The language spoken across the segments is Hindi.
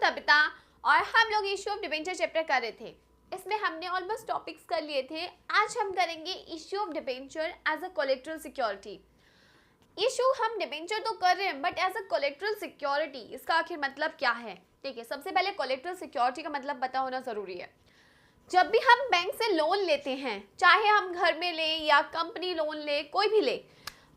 कविता और हम लोग इशू ऑफ डिबेंचर चैप्टर कर रहे थे। इसमें हमने ऑलमोस्ट टॉपिक्स कर लिए थे। आज हम करेंगे issue of debenture as a collateral security. Issue हम डिबेंचर तो कर रहे हैं but as a collateral security इसका आखिर मतलब क्या है? ठीक है, सबसे पहले कोलेटरल सिक्योरिटी का मतलब पता होना ज़रूरी है। जब भी हम बैंक से लोन लेते हैं, चाहे हम घर में लें या कंपनी लोन ले, कोई भी ले,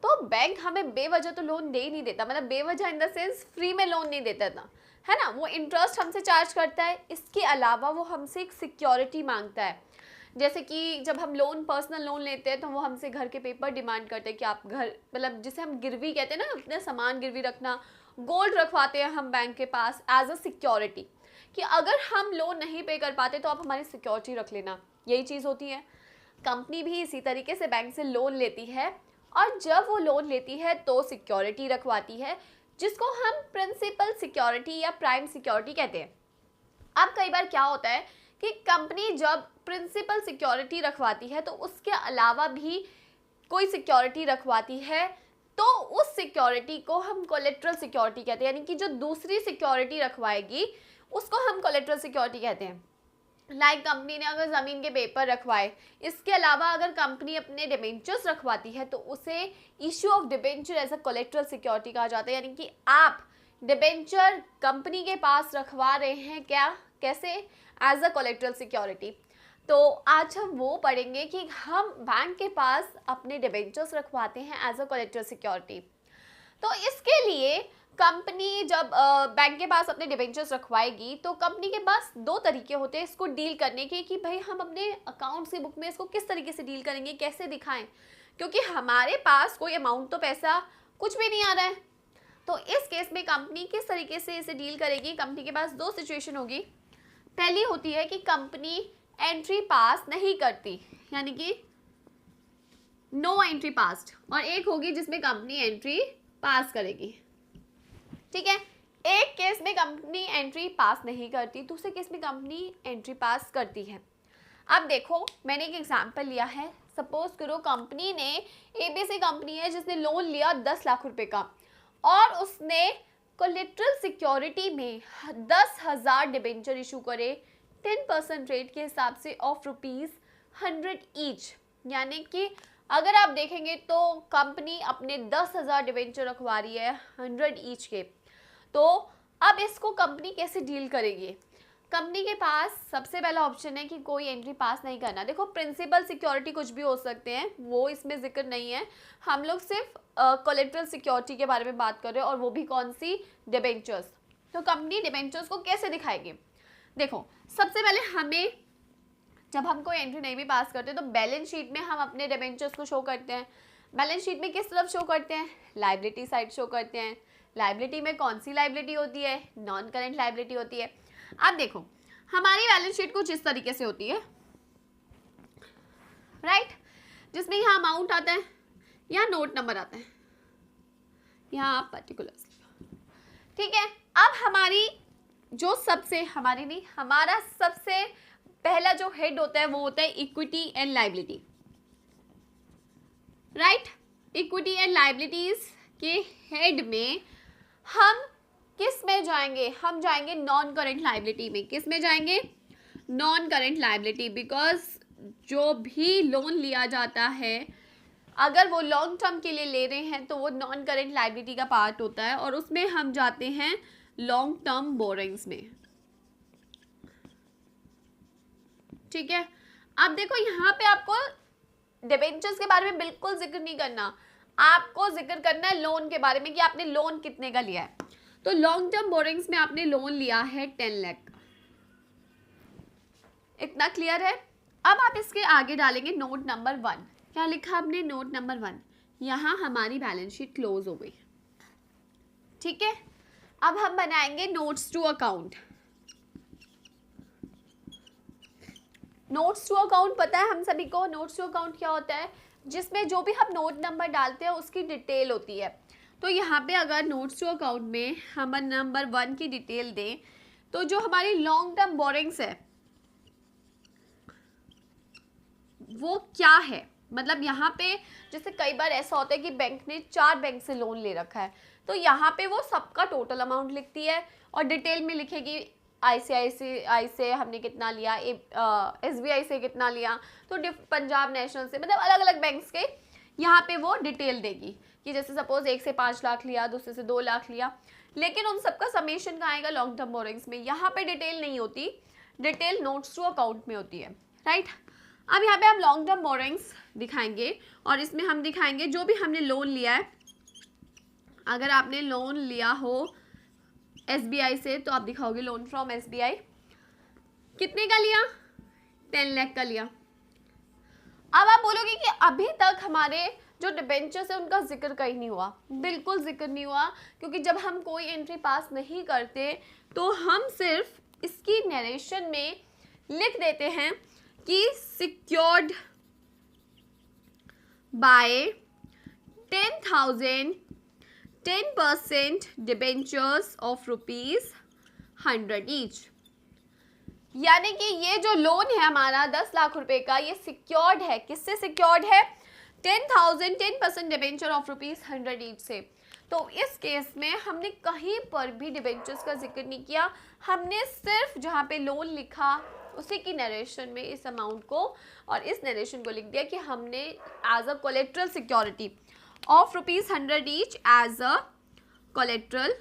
तो बैंक हमें बेवजह तो लोन दे ही नहीं देता। मतलब बेवजह इन द सेंस फ्री में लोन नहीं देता था, है ना। वो इंटरेस्ट हमसे चार्ज करता है, इसके अलावा वो हमसे एक सिक्योरिटी मांगता है। जैसे कि जब हम लोन, पर्सनल लोन लेते हैं तो वो हमसे घर के पेपर डिमांड करते हैं कि आप घर, मतलब जिसे हम गिरवी कहते हैं ना, अपने सामान गिरवी रखना, गोल्ड रखवाते हैं हम बैंक के पास एज अ सिक्योरिटी कि अगर हम लोन नहीं पे कर पाते तो आप हमारी सिक्योरिटी रख लेना। यही चीज़ होती है। कंपनी भी इसी तरीके से बैंक से लोन लेती है और जब वो लोन लेती है तो सिक्योरिटी रखवाती है, जिसको हम प्रिंसिपल सिक्योरिटी या प्राइम सिक्योरिटी कहते हैं। अब कई बार क्या होता है कि कंपनी जब प्रिंसिपल सिक्योरिटी रखवाती है तो उसके अलावा भी कोई सिक्योरिटी रखवाती है, तो उस सिक्योरिटी को हम कोलेटरल सिक्योरिटी कहते हैं। यानी कि जो दूसरी सिक्योरिटी रखवाएगी उसको हम कोलेटरल सिक्योरिटी कहते हैं। लाइक कंपनी ने अगर ज़मीन के पेपर रखवाए, इसके अलावा अगर कंपनी अपने डिबेंचर्स रखवाती है तो उसे issue of debenture as a collateral security कहा जाता है। यानी कि आप डिबेंचर कंपनी के पास रखवा रहे हैं, क्या, कैसे, एज अ कोलेटरल सिक्योरिटी। तो आज हम वो पढ़ेंगे कि हम बैंक के पास अपने डिबेंचर्स रखवाते हैं एज अ कोलेटरल सिक्योरिटी। तो इसके लिए कंपनी जब बैंक के पास अपने डिबेंचर्स रखवाएगी तो कंपनी के पास दो तरीके होते हैं इसको डील करने के कि भाई हम अपने अकाउंट से बुक में इसको किस तरीके से डील करेंगे, कैसे दिखाएं, क्योंकि हमारे पास कोई अमाउंट तो पैसा कुछ भी नहीं आ रहा है। तो इस केस में कंपनी किस तरीके से इसे डील करेगी? कंपनी के पास दो सिचुएशन होगी। पहली होती है कि कंपनी एंट्री पास नहीं करती, यानी कि नो एंट्री पास्ड, और एक होगी जिसमें कंपनी एंट्री पास करेगी। ठीक है, एक केस में कंपनी एंट्री पास नहीं करती, दूसरे केस में कंपनी एंट्री पास करती है। अब देखो, मैंने एक एग्जांपल लिया है। सपोज करो कंपनी ने, एबीसी कंपनी है जिसने लोन लिया 10 लाख रुपए का और उसने कोलेटरल सिक्योरिटी में 10,000 डिबेंचर इशू करे 10% रेट के हिसाब से ऑफ ₹100 ईच। यानी कि अगर आप देखेंगे तो कंपनी अपने 10,000 डिबेंचर रखवा रही है 100 ईच के। तो अब इसको कंपनी कैसे डील करेगी? कंपनी के पास सबसे पहला ऑप्शन है कि कोई एंट्री पास नहीं करना। देखो, प्रिंसिपल सिक्योरिटी कुछ भी हो सकते हैं, वो इसमें जिक्र नहीं है। हम लोग सिर्फ कोलेटरल सिक्योरिटी के बारे में बात कर रहे हैं, और वो भी कौन सी? डिबेंचर्स। तो कंपनी डिबेंचर्स को कैसे दिखाएगी? देखो, सबसे पहले हमें, जब हम कोई एंट्री नहीं भी पास करते तो बैलेंस शीट में हम अपने डिबेंचर्स को शो करते हैं। बैलेंस शीट में किस तरफ शो करते हैं? लाइबिलिटी साइड शो करते हैं। लाइबिलिटी में कौन सी लाइबिलिटी होती है? नॉन करेंट लाइबिलिटी होती है। अब देखो, हमारी बैलेंस शीट कुछ इस तरीके से होती है, राइट, जिसमें यहाँ अमाउंट आता है, यहाँ नोट नंबर आता है, यहाँ पर्टिकुलर्स। ठीक है, अब हमारी जो सबसे, हमारी नहीं, हमारा सबसे पहला जो हेड होता है वो होता है equity and liability, right. Equity and liabilities के हेड में हम किस में जाएंगे? हम जाएंगे नॉन करेंट लाइबिलिटी में। किस में जाएंगे? Non current liability. बिकॉज जो भी लोन लिया जाता है, अगर वो लॉन्ग टर्म के लिए ले रहे हैं तो वो नॉन करेंट लाइबिलिटी का पार्ट होता है, और उसमें हम जाते हैं लॉन्ग टर्म बोरिंग्स में। ठीक है, अब देखो यहाँ पे आपको डिबेंचर्स के बारे में बिल्कुल जिक्र नहीं करना, आपको जिक्र करना है लोन के बारे में कि आपने लोन कितने का लिया है। तो लॉन्ग टर्म बोरिंग्स में आपने लोन लिया है 10 लाख, इतना क्लियर है। अब आप इसके आगे डालेंगे नोट नंबर 1। क्या लिखा आपने? Note number 1। यहाँ हमारी बैलेंस शीट क्लोज हो गई। ठीक है, अब हम बनाएंगे notes to account. Notes to account पता है हम सभी को? नोट्स टू अकाउंट क्या होता है? जिसमें जो भी हम नोट नंबर डालते हैं उसकी डिटेल होती है। तो यहाँ पे अगर नोट्स टू अकाउंट में हम नंबर 1 की डिटेल दें तो जो हमारी लॉन्ग टर्म बोरिंग्स है वो क्या है? मतलब यहाँ पे जैसे कई बार ऐसा होता है कि बैंक ने 4 बैंक से लोन ले रखा है, तो यहाँ पे वो सबका टोटल अमाउंट लिखती है और डिटेल में लिखेगी ICICI से हमने कितना लिया, SBI से कितना लिया, तो पंजाब नेशनल से, मतलब अलग अलग बैंक्स के यहाँ पे वो डिटेल देगी कि जैसे सपोज एक से 5 लाख लिया, दूसरे से 2 लाख लिया, लेकिन उन सबका समेशन कहाँ आएगा, लॉन्ग टर्म बोरिंग्स में। यहाँ पे डिटेल नहीं होती, डिटेल नोट्स टू अकाउंट में होती है, राइट। अब यहाँ पे हम लॉन्ग टर्म बोरिंग्स दिखाएंगे और इसमें हम दिखाएंगे जो भी हमने लोन लिया है। अगर आपने लोन लिया हो SBI से तो आप दिखाओगे लोन फ्रॉम SBI, कितने का लिया, 10 लाख का लिया। अब आप बोलोगे कि अभी तक हमारे जो डिबेंचर्स है उनका जिक्र कहीं नहीं हुआ। बिल्कुल जिक्र नहीं हुआ, क्योंकि जब हम कोई एंट्री पास नहीं करते तो हम सिर्फ इसकी नरेशन में लिख देते हैं कि secured by 10,000 10% debentures of ₹100 each. यानी कि ये जो लोन है हमारा 10 लाख रुपए का, ये सिक्योर्ड है। किससे सिक्योर्ड है, 10,000 10% डिबेंचर ऑफ ₹100 ईच से। तो इस केस में हमने कहीं पर भी डिबेंचर्स का जिक्र नहीं किया, हमने सिर्फ जहाँ पे लोन लिखा उसी की नरेशन में इस अमाउंट को और इस नरेशन को लिख दिया कि हमने as a collateral security of ₹100 each as a collateral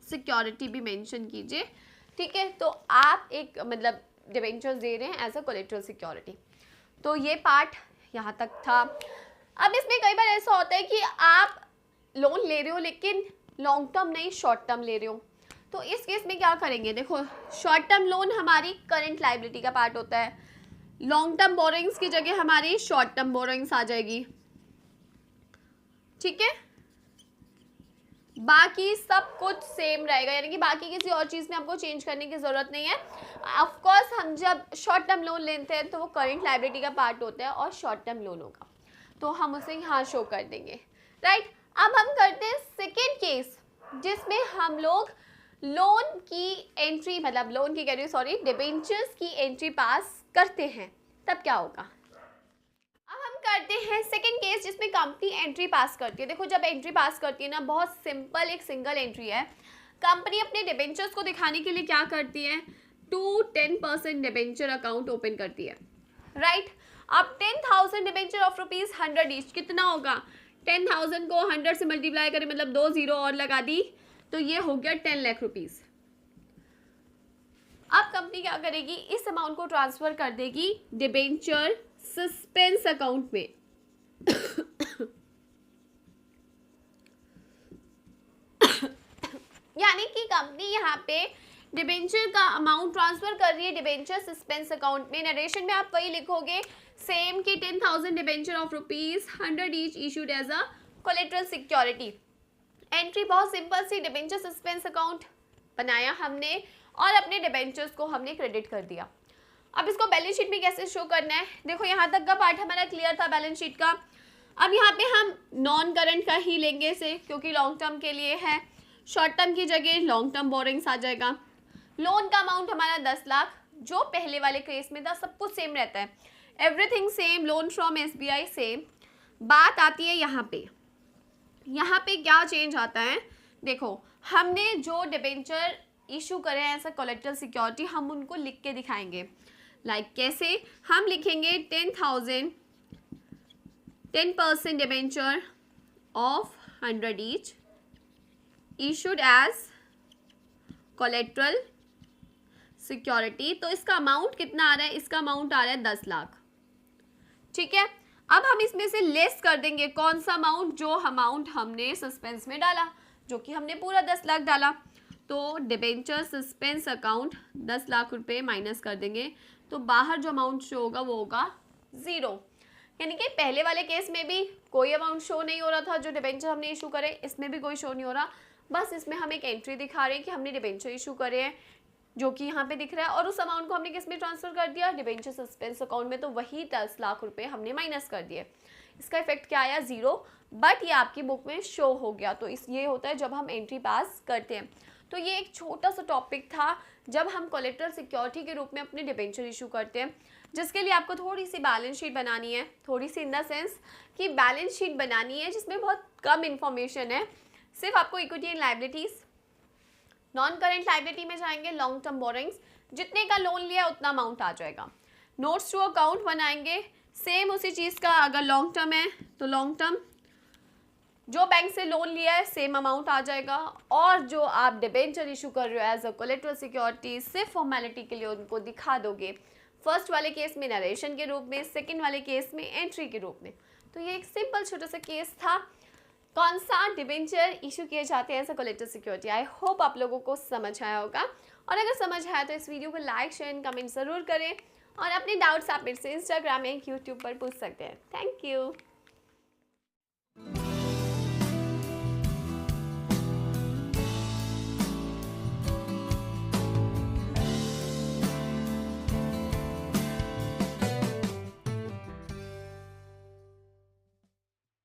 security भी मेंशन कीजिए, ठीक है। तो आप एक मतलब डिबेंचर्स दे रहे हैं एज अ कोलेट्रल सिक्योरिटी। तो ये पार्ट यहाँ तक था। अब इसमें कई बार ऐसा होता है कि आप लोन ले रहे हो लेकिन लॉन्ग टर्म नहीं, शॉर्ट टर्म ले रहे हो। तो इस केस में क्या करेंगे, देखो शॉर्ट टर्म लोन हमारी करंट लायबिलिटी का पार्ट होता है, लॉन्ग टर्म बोरिंग्स की जगह हमारी शॉर्ट टर्म बोरिंग्स आ जाएगी, ठीक है। बाकी सब कुछ सेम रहेगा, यानी कि बाकी किसी और चीज़ में आपको चेंज करने की ज़रूरत नहीं है। ऑफ कोर्स हम जब शॉर्ट टर्म लोन लेते हैं तो वो करंट लायबिलिटी का पार्ट होता है और शॉर्ट टर्म लोन होगा तो हम उसे यहाँ शो कर देंगे, राइट। अब हम करते हैं सेकेंड केस, जिसमें हम लोग लोन की एंट्री, मतलब लोन की कह रही हूँ सॉरी, डिबेंचर्स की एंट्री पास करते हैं, तब क्या होगा। अब हम करते हैं सेकंड केस, जिसमें कंपनी एंट्री पास करती है। देखो जब एंट्री पास करती है ना, बहुत सिंपल एक सिंगल एंट्री है। कंपनी अपने डिबेंचर्स को दिखाने के लिए क्या करती है, 10% डिबेंचर अकाउंट ओपन करती है, राइट। अब 10,000 डिबेंचर ऑफ ₹100 ईच कितना होगा, 10,000 को 100 से मल्टीप्लाई करें, मतलब 2 जीरो और लगा दी तो ये हो गया 10 लाख रुपीज। अब कंपनी क्या करेगी, इस अमाउंट को ट्रांसफर कर देगी डिबेंचर सस्पेंस अकाउंट में। यानी कि कंपनी यहाँ पे डिबेंचर का अमाउंट ट्रांसफर कर रही है डिबेंचर सस्पेंस अकाउंट में। नरेशन में आप वही लिखोगे सेम कि 10,000 debenture of ₹100 each issued as a collateral security. Entry बहुत सिंपल सी, डिबेंचर सस्पेंस अकाउंट बनाया हमने और अपने डिबेंचर्स को हमने क्रेडिट कर दिया। अब इसको बैलेंस शीट में कैसे शो करना है, देखो यहाँ तक का पार्ट हमारा क्लियर था बैलेंस शीट का। अब यहाँ पे हम नॉन करंट का ही लेंगे इसे, क्योंकि लॉन्ग टर्म के लिए है। शॉर्ट टर्म की जगह लॉन्ग टर्म बोरिंग्स आ जाएगा। लोन का अमाउंट हमारा 10 लाख, जो पहले वाले केस में था, सब कुछ सेम रहता है, everything same, loan from SBI same. बात आती है यहाँ पे क्या चेंज आता है, देखो हमने जो डिबेंचर इशू करे हैं एज अ कोलेट्रल सिक्योरिटी, हम उनको लिख के दिखाएंगे। लाइक कैसे, हम लिखेंगे 10,000 10% debenture of 100 each issued as collateral security. तो इसका अमाउंट कितना आ रहा है, इसका अमाउंट आ रहा है 10 लाख, ठीक है। अब हम इसमें से लेस कर देंगे कौन सा अमाउंट, जो अमाउंट हमने सस्पेंस में डाला, जो कि हमने पूरा 10 लाख डाला। तो डिबेंचर सस्पेंस अकाउंट 10 लाख रुपए माइनस कर देंगे, तो बाहर जो अमाउंट शो होगा वो होगा 0। यानी कि पहले वाले केस में भी कोई अमाउंट शो नहीं हो रहा था जो डिबेंचर हमने इशू करे, इसमें भी कोई शो नहीं हो रहा। बस इसमें हम एक एंट्री दिखा रहे हैं कि हमने डिबेंचर इशू करे हैं, जो कि यहाँ पे दिख रहा है, और उस अमाउंट को हमने किस में ट्रांसफर कर दिया, डिबेंचर सस्पेंस अकाउंट में। तो वही 10 लाख रुपए हमने माइनस कर दिए। इसका इफेक्ट क्या आया, 0, बट ये आपकी बुक में शो हो गया। तो ये होता है जब हम एंट्री पास करते हैं। तो ये एक छोटा सा टॉपिक था जब हम कोलेट्रल सिक्योरिटी के रूप में अपने डिबेंचर इशू करते हैं, जिसके लिए आपको थोड़ी सी बैलेंस शीट बनानी है। थोड़ी सी इन द सेंस कि बैलेंस शीट बनानी है जिसमें बहुत कम इन्फॉर्मेशन है। सिर्फ आपको equity and liabilities, non current liability में जाएंगे लॉन्ग टर्म बोरिंग्स, जितने का लोन लिया उतना अमाउंट आ जाएगा। नोट्स टू अकाउंट बनाएंगे, सेम उसी चीज़ का, अगर लॉन्ग टर्म है तो लॉन्ग टर्म, जो बैंक से लोन लिया है सेम अमाउंट आ जाएगा, और जो आप डिबेंचर इशू कर रहे हो एज अ कोलेटरल सिक्योरिटी सिर्फ फॉर्मेलिटी के लिए उनको दिखा दोगे, फर्स्ट वाले केस में नरेशन के रूप में, सेकंड वाले केस में एंट्री के रूप में। तो ये एक सिंपल छोटा सा केस था, कौन सा डिबेंचर इशू किए जाते हैं as a collateral security. I hope आप लोगों को समझ आया होगा, और अगर समझ आया तो इस वीडियो को लाइक शेयर एंड कमेंट ज़रूर करें, और अपने डाउट्स आप मेरे से इंस्टाग्राम या यूट्यूब पर पूछ सकते हैं। Thank you.